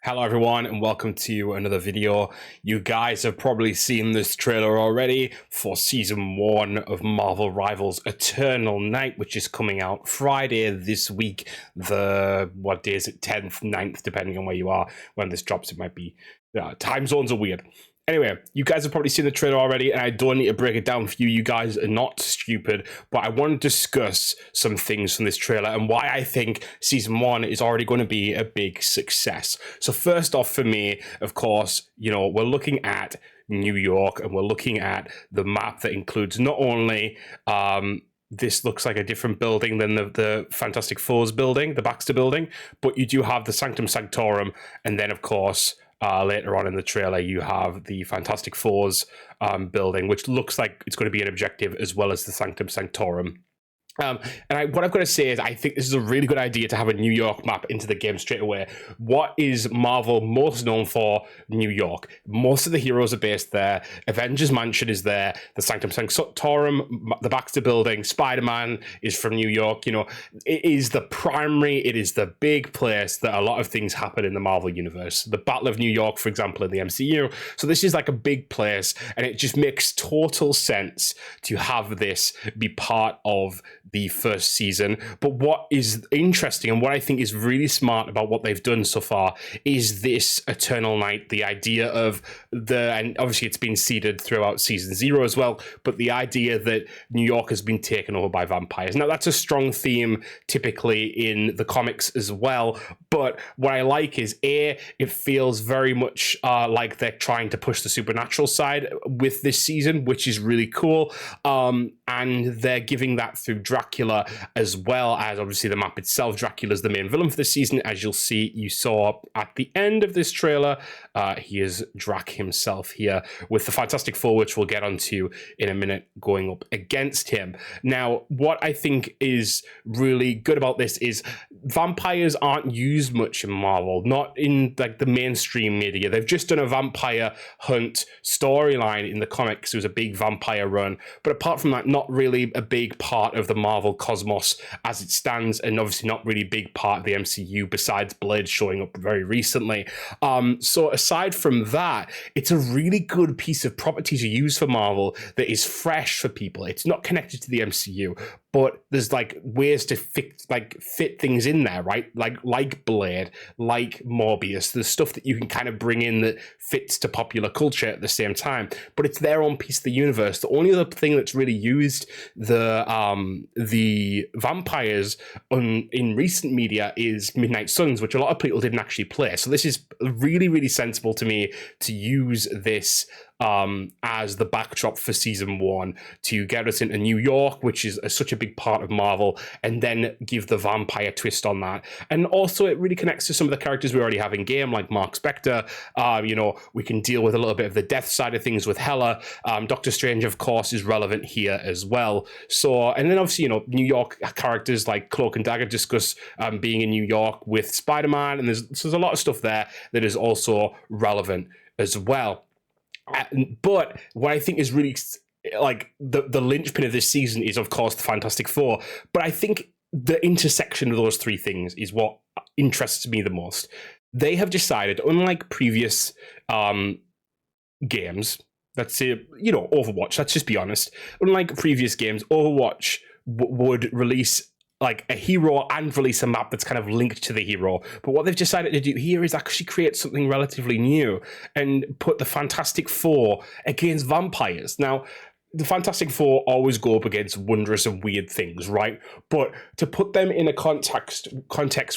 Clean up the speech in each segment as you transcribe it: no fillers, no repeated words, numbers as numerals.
Hello everyone and welcome to another video. You guys have probably seen this trailer already for season 1 of Marvel Rivals Eternal Night, which is coming out Friday this week. What day is it? 10th, 9th, depending on where you are. When this drops, it might be... time zones are weird. Anyway, you guys have probably seen the trailer already, and I don't need to break it down for you. You guys are not stupid, but I want to discuss some things from this trailer and why I think Season 1 is already going to be a big success. So first off, for me, of course, we're looking at New York, and we're looking at the map that includes not only... this looks like a different building than the Fantastic Four's building, the Baxter building, but you do have the Sanctum Sanctorum, and then, of course... later on in the trailer, you have the Fantastic Four's building, which looks like it's going to be an objective, as well as the Sanctum Sanctorum. What I've got to say is I think this is a really good idea to have a New York map into the game straight away. What is Marvel most known for? New York. Most of the heroes are based there. Avengers Mansion is there. The Sanctum Sanctorum, the Baxter Building, Spider-Man is from New York. It is the primary, it is the big place that a lot of things happen in the Marvel Universe. The Battle of New York, for example, in the MCU. So this is like a big place, and it just makes total sense to have this be part of the first season. But what is interesting and what I think is really smart about what they've done so far is this Eternal Night, the idea of and obviously it's been seeded throughout season 0 as well, but the idea that New York has been taken over by vampires. Now that's a strong theme typically in the comics as well, but what I like is it feels very much like they're trying to push the supernatural side with this season, which is really cool, and they're giving that through Dracula, as well as obviously the map itself. Dracula's the main villain for this season, as you saw at the end of this trailer. He is Drac himself here, with the Fantastic Four, which we'll get onto in a minute, going up against him. Now, what I think is really good about this is vampires aren't used much in Marvel, not in like the mainstream media. They've just done a vampire hunt storyline in the comics. It was a big vampire run, but apart from that, not really a big part of the Marvel cosmos as it stands, and obviously not really big part of the MCU besides Blade showing up very recently. So aside from that, it's a really good piece of property to use for Marvel that is fresh for people. It's not connected to the MCU, but there's like ways to fit things in there, right? Like Blade, like Morbius. There's stuff that you can kind of bring in that fits to popular culture at the same time, but it's their own piece of the universe. The only other thing that's really used the vampires in recent media is Midnight Suns, which a lot of people didn't actually play. So this is really, really sensible to me to use this as the backdrop for season 1 to get us into New York, which is such a big part of Marvel, and then give the vampire twist on that. And also it really connects to some of the characters we already have in game, like Mark Spector. We can deal with a little bit of the death side of things with Hela. Doctor Strange, of course, is relevant here as well. So, and then obviously, New York characters like Cloak and Dagger discuss being in New York with Spider-Man, and there's a lot of stuff there that is also relevant as well. But what I think is really like the linchpin of this season is, of course, the Fantastic Four. But I think the intersection of those three things is what interests me the most. They have decided, unlike previous games, let's say, Overwatch, let's just be honest, unlike previous games, Overwatch would release like a hero and release a map that's kind of linked to the hero. But what they've decided to do here is actually create something relatively new and put the Fantastic Four against vampires. Now, the Fantastic Four always go up against wondrous and weird things, right? But to put them in a context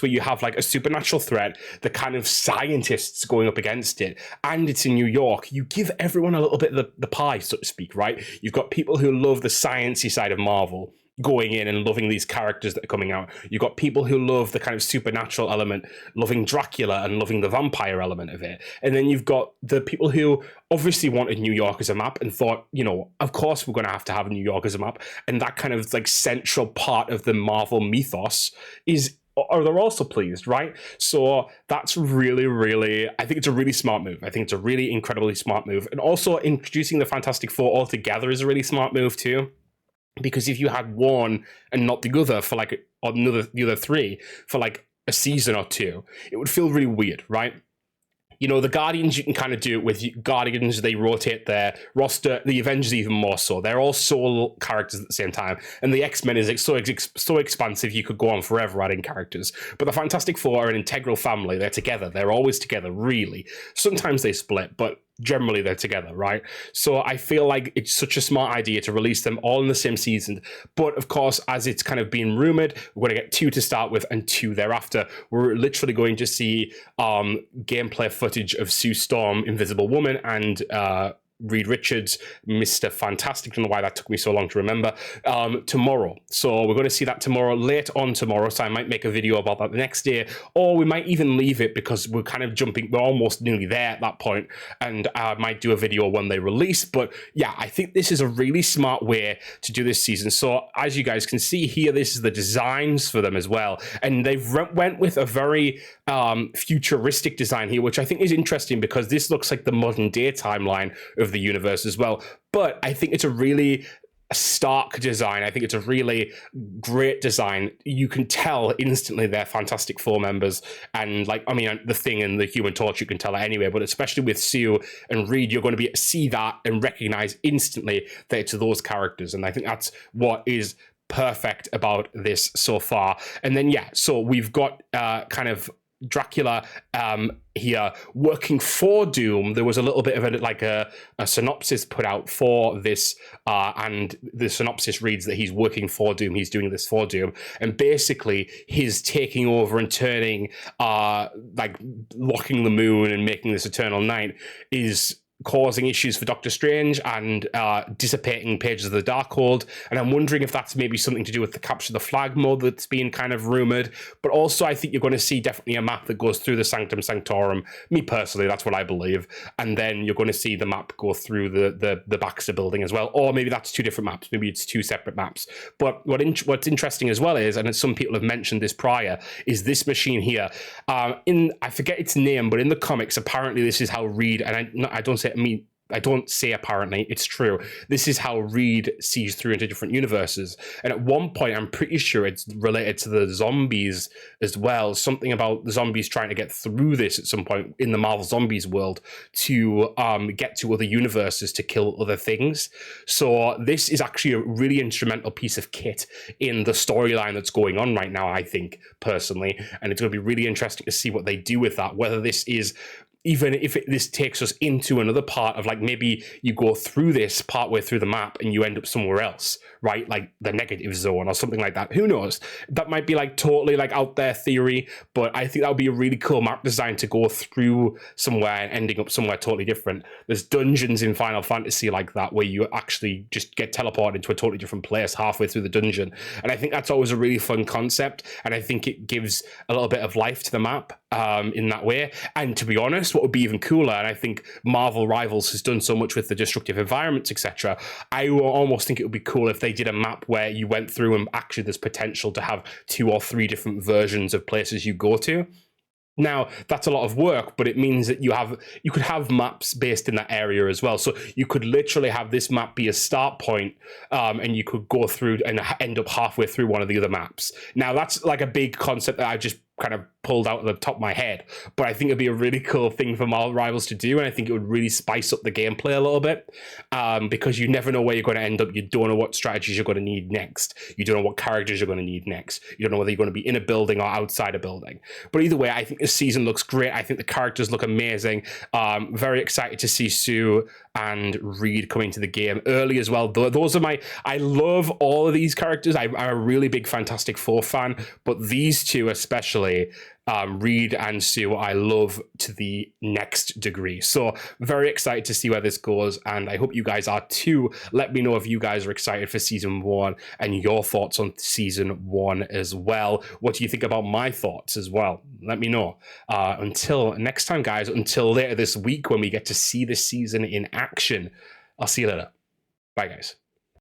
where you have like a supernatural threat, the kind of scientists going up against it, and it's in New York, you give everyone a little bit of the pie, so to speak, right? You've got people who love the sciencey side of Marvel going in and loving these characters that are coming out. You've got people who love the kind of supernatural element, loving Dracula and loving the vampire element of it. And then you've got the people who obviously wanted New York as a map and thought, of course we're going to have New York as a map. And that kind of like central part of the Marvel mythos they're also pleased, right? So that's really, really, I think it's a really smart move. I think it's a really incredibly smart move. And also introducing the Fantastic Four all together is a really smart move too. Because if you had one and not the other for like, or the other three for like a season or two, it would feel really weird, right? You know, the Guardians, you can kind of do it with Guardians. They rotate their roster. The Avengers even more so. They're all solo characters at the same time. And the X-Men is so expansive, you could go on forever adding characters. But the Fantastic Four are an integral family. They're together. They're always together, really. Sometimes they split, but generally they're together, right? So I feel like it's such a smart idea to release them all in the same season. But of course, as it's kind of been rumored, we're going to get 2 to start with and 2 thereafter. We're literally going to see gameplay footage of Sue Storm, Invisible Woman, and Reed Richards, Mr. Fantastic. I don't know why that took me so long to remember. Tomorrow. So we're going to see that tomorrow, late on tomorrow. So I might make a video about that the next day, or we might even leave it because we're kind of jumping. We're almost nearly there at that point, and I might do a video when they release. But yeah, I think this is a really smart way to do this season. So as you guys can see here, this is the designs for them as well, and they've went with a very futuristic design here, which I think is interesting because this looks like the modern day timeline of the universe as well. But I think it's a really stark design. I think it's a really great design. You can tell instantly they're Fantastic Four members, and like, I mean, the Thing and the Human Torch, you can tell it anyway, but especially with Sue and Reed, you're going to see that and recognize instantly that it's those characters. And I think that's what is perfect about this so far. And then yeah, so we've got kind of Dracula here working for Doom. There was a little bit of a synopsis put out for this, and the synopsis reads that he's working for Doom. He's doing this for Doom, and basically his taking over and turning, like locking the moon and making this eternal night is causing issues for Doctor Strange and dissipating Pages of the Darkhold. And I'm wondering if that's maybe something to do with the Capture the Flag mode that's been kind of rumored. But also I think you're going to see definitely a map that goes through the Sanctum Sanctorum. Me personally, that's what I believe. And then you're going to see the map go through the Baxter building as well. Or maybe that's 2 different maps. Maybe it's 2 separate maps. But what's interesting as well is, and as some people have mentioned this prior, is this machine here. I forget its name, but in the comics, apparently this is how Reed, and I don't say apparently, it's true. This is how Reed sees through into different universes. And at one point, I'm pretty sure it's related to the zombies as well. Something about the zombies trying to get through this at some point in the Marvel Zombies world to get to other universes to kill other things. So this is actually a really instrumental piece of kit in the storyline that's going on right now, I think, personally. And it's going to be really interesting to see what they do with that, whether this is, even if this takes us into another part of, like, maybe you go through this partway through the map and you end up somewhere else, right? Like the negative zone or something like that. Who knows? That might be like totally like out there theory, but I think that would be a really cool map design to go through somewhere and ending up somewhere totally different. There's dungeons in Final Fantasy like that where you actually just get teleported into a totally different place halfway through the dungeon. And I think that's always a really fun concept. And I think it gives a little bit of life to the map in that way. And to be honest, what would be even cooler, and I think Marvel Rivals has done so much with the destructive environments, etc., I almost think it would be cool if they did a map where you went through and actually there's potential to have 2 or 3 different versions of places you go to. Now, that's a lot of work, but it means that you could have maps based in that area as well. So you could literally have this map be a start point, and you could go through and end up halfway through one of the other maps. Now, that's like a big concept that I just kind of pulled out of the top of my head, but I think it'd be a really cool thing for Marvel Rivals to do, and I think it would really spice up the gameplay a little bit, because you never know where you're going to end up. You don't know what strategies you're going to need next. You don't know what characters you're going to need next. You don't know whether you're going to be in a building or outside a building. But either way, I think this season looks great. I think the characters look amazing. Very excited to see Sue and Reed coming to the game early as well. Those are I love all of these characters. I'm a really big Fantastic Four fan, but these 2 especially, Reed and Sue, I love to the next degree. So very excited to see where this goes, and I hope you guys are too. Let me know if you guys are excited for season 1 and your thoughts on season 1 as well. What do you think about my thoughts as well? Let me know. Until next time, guys, until later this week when we get to see this season in action, I'll see you later. Bye, guys.